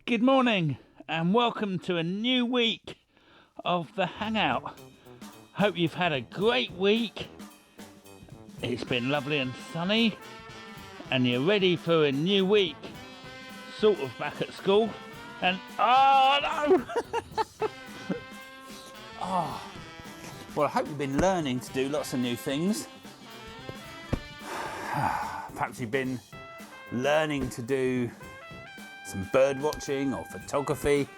Good morning and welcome to a new week of the Hangout. Hope you've had a great week. It's been lovely and sunny and you're ready for a new week, sort of back at school. And oh no! Well, I hope you've been learning to do lots of new things. Perhaps you've been learning to do some bird watching or photography,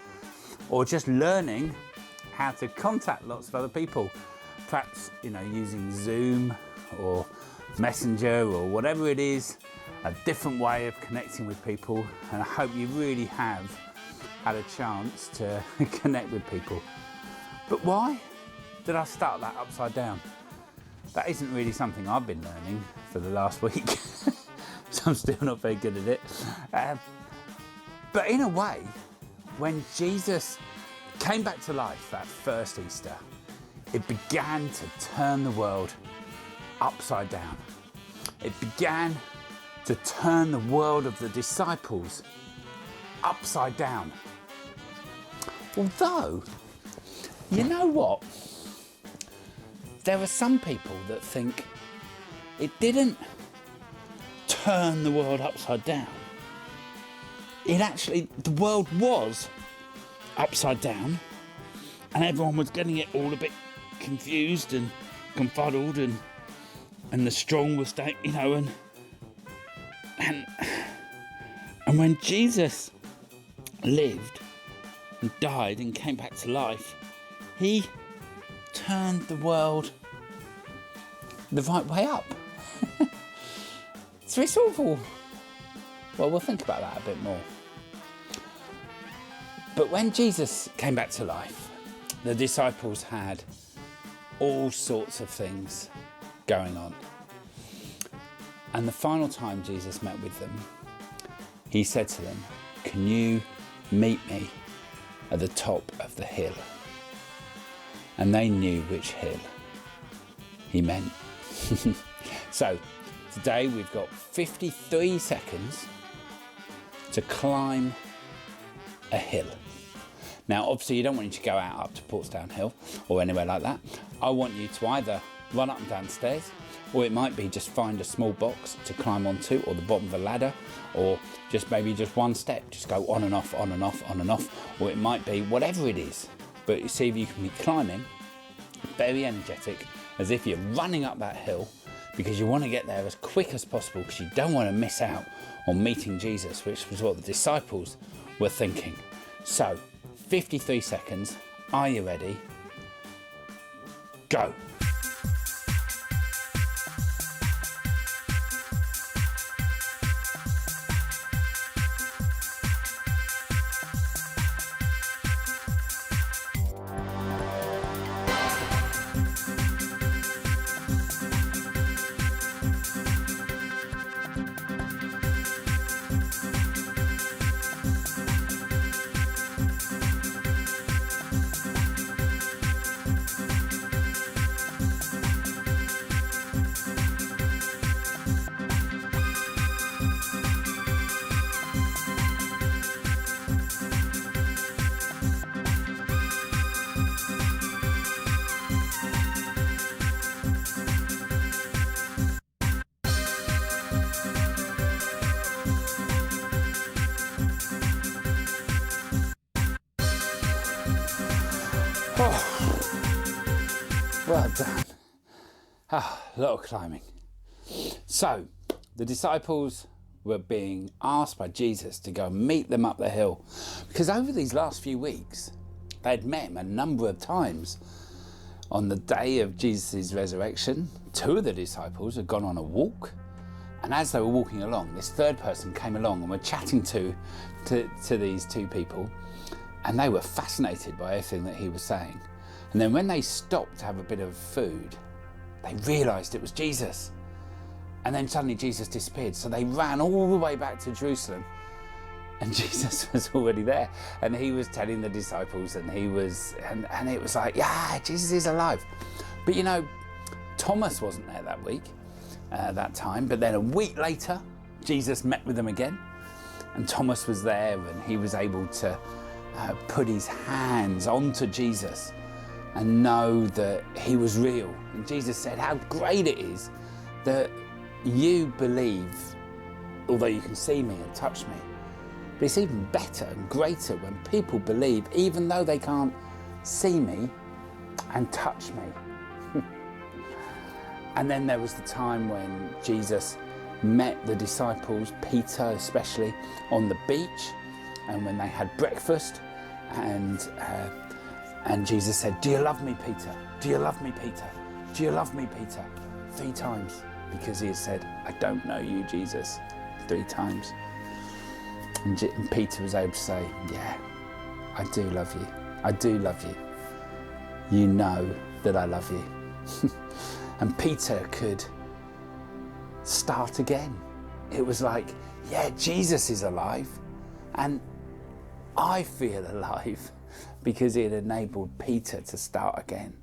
or just learning how to contact lots of other people. Perhaps, using Zoom or Messenger or whatever it is, a different way of connecting with people. And I hope you really have had a chance to connect with people. But why did I start that upside down? That isn't really something I've been learning for the last week. So I'm still not very good at it. But in a way, when Jesus came back to life that first Easter, it began to turn the world upside down. It began to turn the world of the disciples upside down. Although, you know what? There are some people that think it didn't turn the world upside down. The world was upside down and everyone was getting it all a bit confused and confuddled, and the strong were staying, and when Jesus lived and died and came back to life, he turned the world the right way up. So it's awful. Well, we'll think about that a bit more. But when Jesus came back to life, the disciples had all sorts of things going on. And the final time Jesus met with them, he said to them, "Can you meet me at the top of the hill?" And they knew which hill he meant. So today we've got 53 seconds to climb a hill. Now, obviously, you don't want you to go out up to Portsdown Hill or anywhere like that. I want you to either run up and down stairs, or it might be just find a small box to climb onto, or the bottom of a ladder, or just maybe just one step, just go on and off, on and off, on and off, or it might be whatever it is. But you see if you can be climbing very energetic, as if you're running up that hill, because you want to get there as quick as possible, because you don't want to miss out on meeting Jesus, which was what the disciples were thinking. So, 53 seconds. Are you ready? Go. Well done. A lot of climbing. So, the disciples were being asked by Jesus to go and meet them up the hill, because over these last few weeks, they'd met him a number of times. On the day of Jesus' resurrection, two of the disciples had gone on a walk, and as they were walking along, this third person came along and were chatting to these two people, and they were fascinated by everything that he was saying. And then when they stopped to have a bit of food, they realised it was Jesus. And then suddenly Jesus disappeared. So they ran all the way back to Jerusalem, and Jesus was already there. And he was telling the disciples, and it was like, yeah, Jesus is alive. But Thomas wasn't there that week, that time. But then a week later, Jesus met with them again. And Thomas was there, and he was able to put his hands onto Jesus and know that he was real. And Jesus said, how great it is that you believe, although you can see me and touch me. But it's even better and greater when people believe, even though they can't see me and touch me. And then there was the time when Jesus met the disciples, Peter especially, on the beach, and when they had breakfast, and Jesus said, do you love me, Peter? Do you love me, Peter? Do you love me, Peter? 3 times, because he had said, I don't know you, Jesus, 3 times. And Peter was able to say, yeah, I do love you. I do love you. You know that I love you. And Peter could start again. It was like, yeah, Jesus is alive, and I feel alive, because it enabled Peter to start again.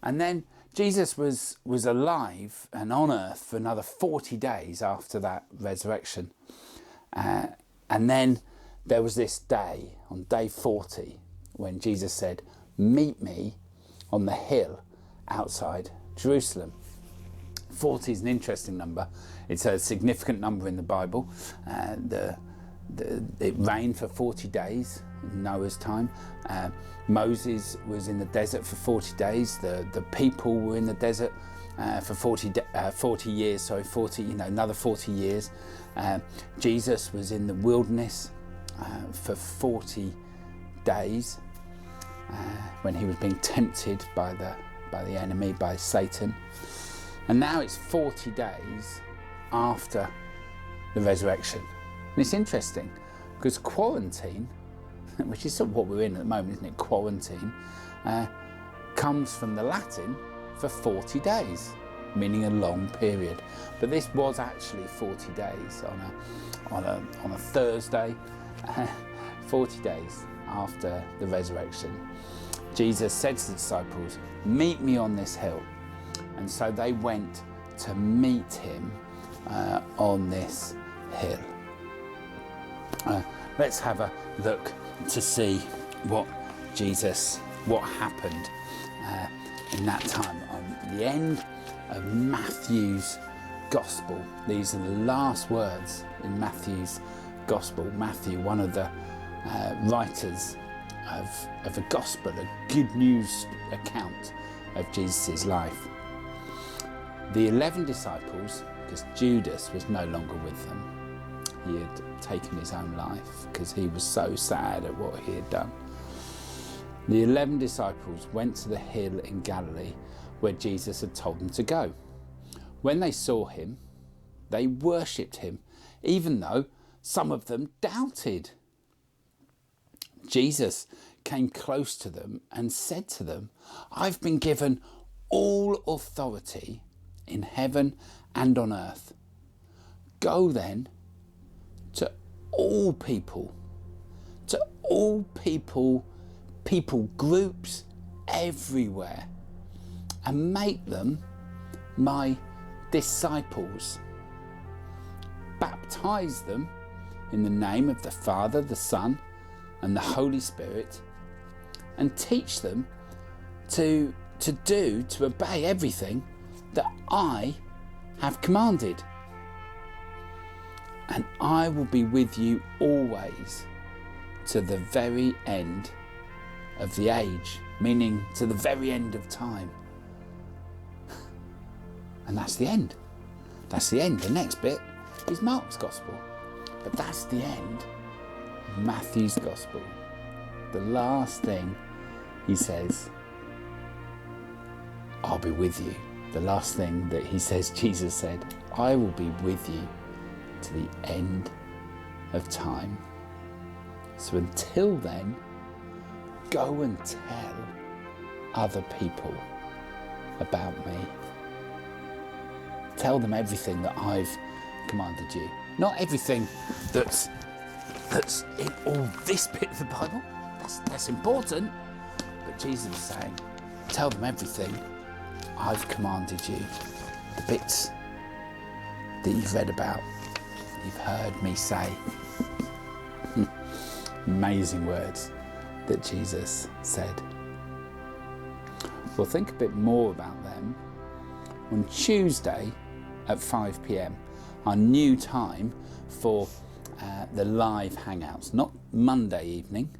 And then Jesus was alive and on earth for another 40 days after that resurrection. And then there was this day, on day 40, when Jesus said, meet me on the hill outside Jerusalem. 40 is an interesting number. It's a significant number in the Bible. It rained for 40 days in Noah's time. Moses was in the desert for 40 days. The people were in the desert for 40 years. Another 40 years. Jesus was in the wilderness for 40 days when he was being tempted by the enemy, by Satan. And now it's 40 days after the resurrection. And it's interesting because quarantine, which is sort of what we're in at the moment, isn't it? Quarantine comes from the Latin for 40 days, meaning a long period. But this was actually 40 days on a Thursday, 40 days after the resurrection. Jesus said to the disciples, meet me on this hill. And so they went to meet him on this hill. Let's have a look to see what happened in that time. On the end of Matthew's Gospel, these are the last words in Matthew's Gospel. Matthew, one of the writers of a Gospel, a good news account of Jesus' life. The 11 disciples, because Judas was no longer with them, he had taken his own life because he was so sad at what he had done. The 11 disciples went to the hill in Galilee where Jesus had told them to go. When they saw him, they worshipped him, even though some of them doubted. Jesus came close to them and said to them, I've been given all authority in heaven and on earth. Go then to all people, people groups everywhere, and make them my disciples. Baptize them in the name of the Father, the Son, and the Holy Spirit, and teach them to obey everything that I have commanded. And I will be with you always to the very end of the age, meaning to the very end of time. And that's the end. That's the end. The next bit is Mark's Gospel. But that's the end of Matthew's Gospel. The last thing he says, I'll be with you. The last thing that he says, Jesus said, I will be with you to the end of time. So until then, go and tell other people about me. Tell them everything that I've commanded you. Not everything that's in all this bit of the Bible. That's important. But Jesus is saying, tell them everything I've commanded you. The bits that you've read about. you've heard me say. Amazing words that Jesus said. We'll think a bit more about them on Tuesday at 5 p.m, our new time for the live Hangouts. Not Monday evening,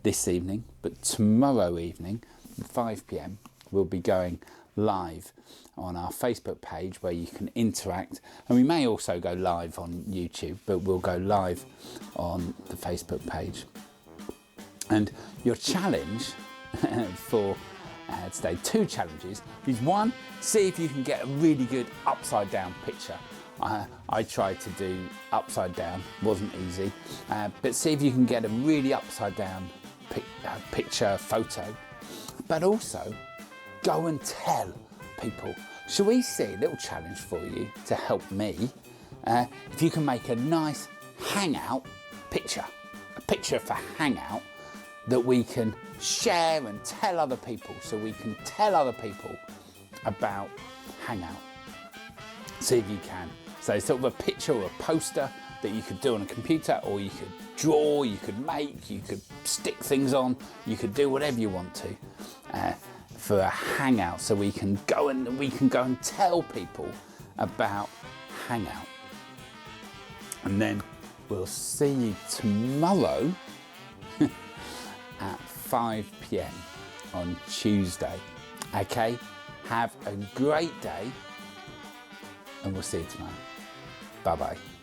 this evening, but tomorrow evening at 5 p.m, we'll be going live on our Facebook page where you can interact, and we may also go live on YouTube, but we'll go live on the Facebook page. And your challenge for today, 2 challenges, is 1, see if you can get a really good upside down picture. I tried to do upside down, wasn't easy, but see if you can get a really upside down picture, photo, but also go and tell people. Shall we see a little challenge for you to help me? If you can make a nice Hangout picture, a picture for Hangout that we can share and tell other people, so we can tell other people about Hangout. See if you can. So sort of a picture or a poster that you could do on a computer, or you could draw, you could make, you could stick things on, you could do whatever you want to for a Hangout, so we can go and tell people about Hangout. And then we'll see you tomorrow at 5 p.m. on Tuesday. Okay, have a great day, and we'll see you tomorrow. Bye bye.